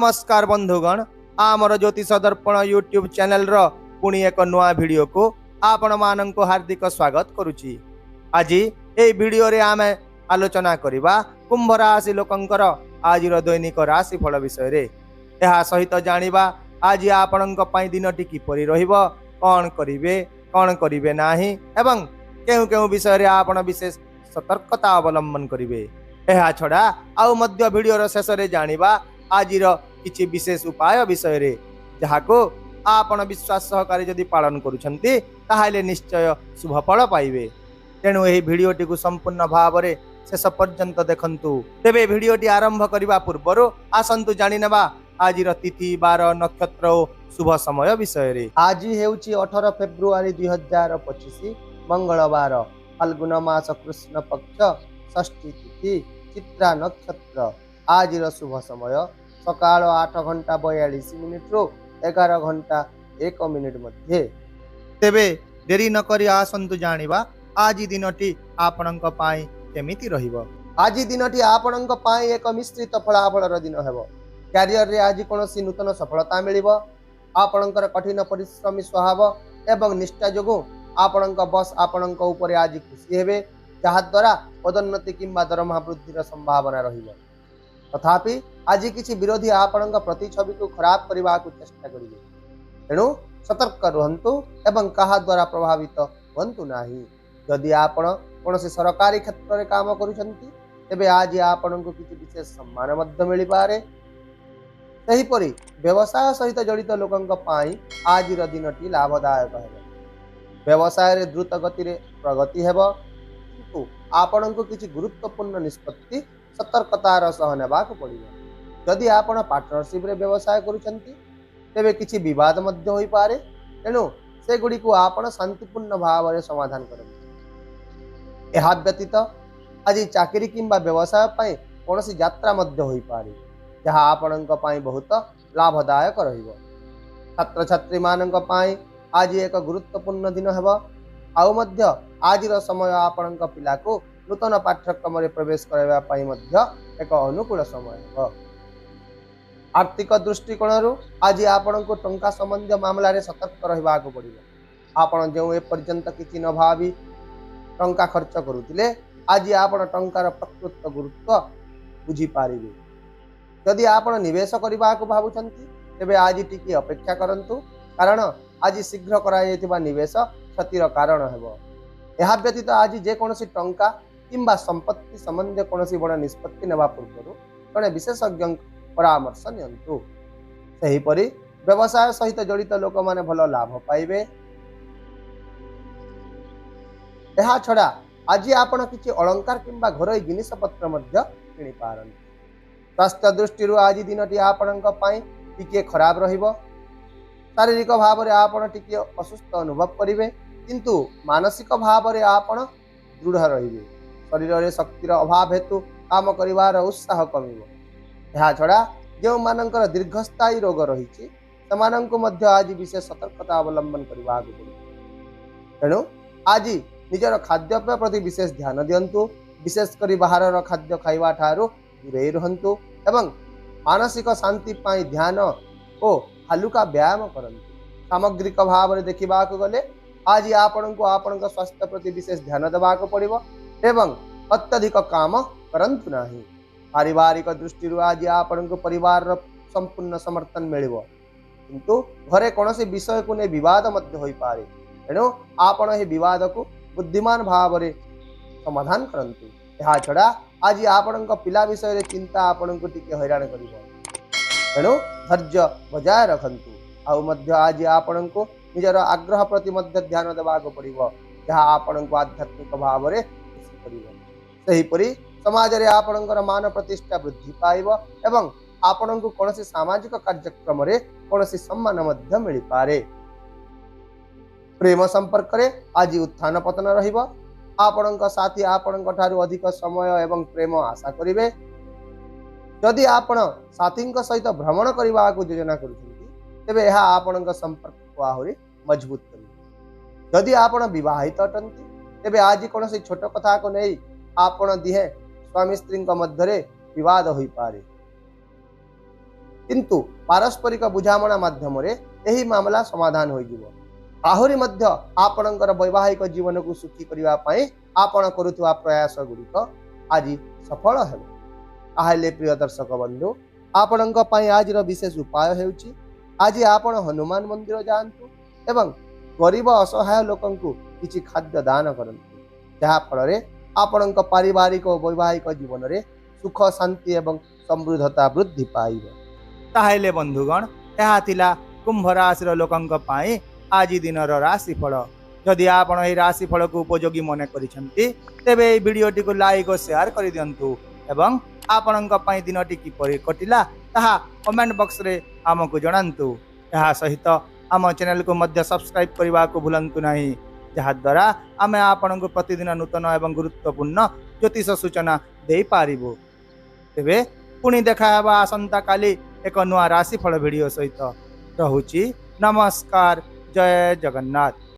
नमस्कार बंधुगण, आमर ज्योतिष दर्पण यूट्यूब चैनल रो पुणी एक नुआ वीडियो को आपण मानक हार्दिक स्वागत करुची। आज ए वीडियो रे आमे आलोचना करिबा कुंभ राशि लोकंकर आजिर दैनिक राशि फल विषय रे। एहा सहित जानिबा आज आपणक पई दिनटी किपरि रहिबो, कोन करिवे नाही एवं केउ केउ विषय रे आपण विशेष सतर्कता अवलंबन करिवे। एहा छडा आउ मध्य वीडियो रो शेष रे जानिबा आजिर किछि विशेष उपाय विषय रे, जहाको आपण विश्वास सहकारी जदि पालन करूछंती ताहाले निश्चय शुभ फल पाइबे। तेणु एही वीडियोटी को संपूर्ण भाव रे शेष पर्यंत देखंतु। तेबे वीडियोटी आरंभ करिबा पूर्वरु आसंतु जानि नेबा आजिर तिथि बार नक्षत्र ओ शुभ समय विषय रे। आज हेउची 18 फेब्रुआरी 2025 मंगलवार, फाल्गुन मास कृष्ण पक्ष षष्ठी तिथि चित्रा नक्षत्र। आजिर शुभ समय सकाळ 8 घंटा 42 मिनिट रु 11 घंटा 1 मिनिट मध्ये। तेबे देरी न करी आसंतु जानिबा आज दिनटी आपणक पाई केमिति रहिबो। आज दिनटी आपणक पाई एक मिश्रित फलाफलर दिन हेबो। क्यारियर रे आज कोनोसी नूतन सफलता मिलिबो। आपणकर कठिन परिश्रमी स्वभाव एवं निष्ठा जोगु आपणक बस आपणक ऊपर आज खुशी हेबे, जहा द्वारा पदोन्नति किंबा दरमहा वृद्धिर संभावना रहिबो। तथापि आज किछि विरोधी आपणक प्रति छवि को खराब करबा को चेष्टा करिवे। तेणु सतर्क रहंतु एवं कहा द्वारा प्रभावित होंतु नाही। यदि आपण कोनोसी सरकारी क्षेत्र रे काम करूछंती तेबे आज आपणको किछि विशेष सम्मान मध्य मिलि पारे। सही परि व्यवसाय सहित जड़ित लोकंक पाई आजिर दिनटी लाभदायक हेबो। व्यवसाय रे द्रुत गति रे प्रगति हेबो, किंतु आपणको किछि गुरुत्वपूर्ण निष्पत्ति सतर्कतार सह नेबाक पड़िबो। यदि आपण पार्टनरशिप रे व्यवसाय करूछंती तेबे किछि विवाद मध्य होई पारे। तेणु से गुडी को आपण शांतिपूर्ण भाव रे समाधान करबो। एहा व्यतीत आज चाकरी किंबा व्यवसाय पई कोनोसी यात्रा मध्य होई पारे, जहा आपणक पई बहुत लाभदायक रहिबो। छात्र छात्री मानक पई आज एक गुरुत्वपूर्ण दिन हेबो। आउ मध्य आजिर समय आपणक पिला को नूतन पाठ्यक्रम रे प्रवेश करबा पई मध्य एक अनुकूल समय हेबो। आर्थिक दृष्टिकोण रु आज आपणको टंका संबंधी मामला रे सतर्क रहबा को पड़िबो। आपण जेउ ए पर्यंत किछि न भाबी टंका खर्च करूतिले आज आपण टंकार प्रकृत गुरुत्व बुझी पारिबे। यदि आपण निवेश करबा को भाबुछंती तेबे आज टिकी अपेक्षा करंतु, कारण आज शीघ्र करायथिबा निवेश क्षतिर कारण हेबो। एहा व्यतीत आज जे कोनोसी टंका किंबा संपत्ति संबंधी कोनोसी बड़ निष्पत्ति नेबा पूर्वरु जणे विशेषज्ञ परामर्श नियंतु। सही परि व्यवसाय सहित जड़ित लोक माने भल लाभ पाइबे। एहा छडा आज आपण किछि अलंकार किंबा घरोई जिनिस पत्र मध्य किनि पारन। स्वास्थ्य दृष्टि रु आज दिनटी आपणक पई टिके खराब रहिबो। शारीरिक भाव रे आपण टिके असुस्थ अनुभव करिवे, किंतु मानसिक भाव रे आपण दृढ़ रहिबे। शरीर रे शक्तिर अभाव हेतु काम करिवार उत्साह कमिबो। एहा छडा जो मानकर दीर्घस्थायी रोग रहिछि समानंको मध्य आज विशेष सतर्कता अवलंबन करिबा पड़िबो। तेणु आज निजर खाद्यपेय प्रति विशेष ध्यान दियंतु। विशेष करी बाहरर खाद्य खाइबा ठारू दूरे रहंतु एवं मानसिक शांति पाई ध्यान ओ हलुका व्यायाम करंतु। सामग्रिक भाव रे देखिबा को गले आज आपणको आपणक स्वास्थ्य प्रति विशेष ध्यान देबा को पड़िबो एवं अत्यधिक काम करंतु नाही। पारिवारिक दृष्टि रु आज आपणको परिवार रो संपूर्ण समर्थन मिलिबो, किंतु घरे कोनोसी विषय को ने विवाद मध्य होई पारे। तेणु आपण हे विवाद को बुद्धिमान भाव रे समाधान करंतु। एहा छडा आज आपणक पिला विषय रे चिंता आपणको टिके हैरान करिवो। तेणु धैर्य बजाय रखंतु। आउ मध्य आज आपणको निजर आग्रह प्रति मध्य ध्यान देबा को पड़िबो, जहा आपणको आध्यात्मिक भाव रे खुशी करिवो। सही परि समाज रे आपणकर मान प्रतिष्ठा वृद्धि पाइबो एवं आपणको कोनोसी सामाजिक कार्यक्रम रे कोनोसी सम्मान मध्य मिलि पारे। प्रेम संपर्क रे आज उत्थान पतन रहिबो। आपणक साथी आपणक ठारू अधिक समय एवं प्रेम आशा करिवे। यदि आपण साथीक सहित भ्रमण करबा को योजना करूछंती तेबे एहा आपणक संपर्क को आहुरी मजबूत करिबो। यदि आपण विवाहित अटंती तेबे आज कोनोसी छोट कथा को नै आपण दिहे स्वामी स्त्री मध्य विवाद होई पारे। किंतु पारस्परिक बुझामणा माध्यम यही मामला समाधान हो जिवो। आहुरी मध्य आपणकर वैवाहिक जीवन को सुखी करबा पई आपण करूथुवा प्रयास गुड़िक आज सफल हेबो। ताहेले प्रिय दर्शक बंधु आपणक पई आज विशेष उपाय हेउची आज आपण हनुमान मंदिर जांतु एवं गरीब असहाय लोकंकु किछि खाद्य दान करंतु जहा फल आपणक पारिवारिक और वैवाहिक जीवन रे सुख शांति एवं समृद्धता वृद्धि पाइबो। ताहेले बंधुगण यह थिला कुंभ राशि लोकंक पई आज दिन राशिफल। जदि आपण एही राशिफल को उपयोगी मन करिसंती तेबे एही वीडियोटी को लाइक और शेयर कर दियंतु एवं आपणक पई दिनटी किपरि कटिला ताहा कमेंट बॉक्स रे हमकु जणांतु। यह सहित आम चैनल को मध्य सब्सक्राइब करने को भूलंतु नहीं, जहा द्वारा आमे आपन को प्रतिदिन नूतन एवं गुरुत्वपूर्ण ज्योतिष सूचना दे पारिबो। तेबे पुणी देखा हेबा आसंता काली एक नुआ राशिफल वीडियो सहित। रहुची नमस्कार, जय जगन्नाथ।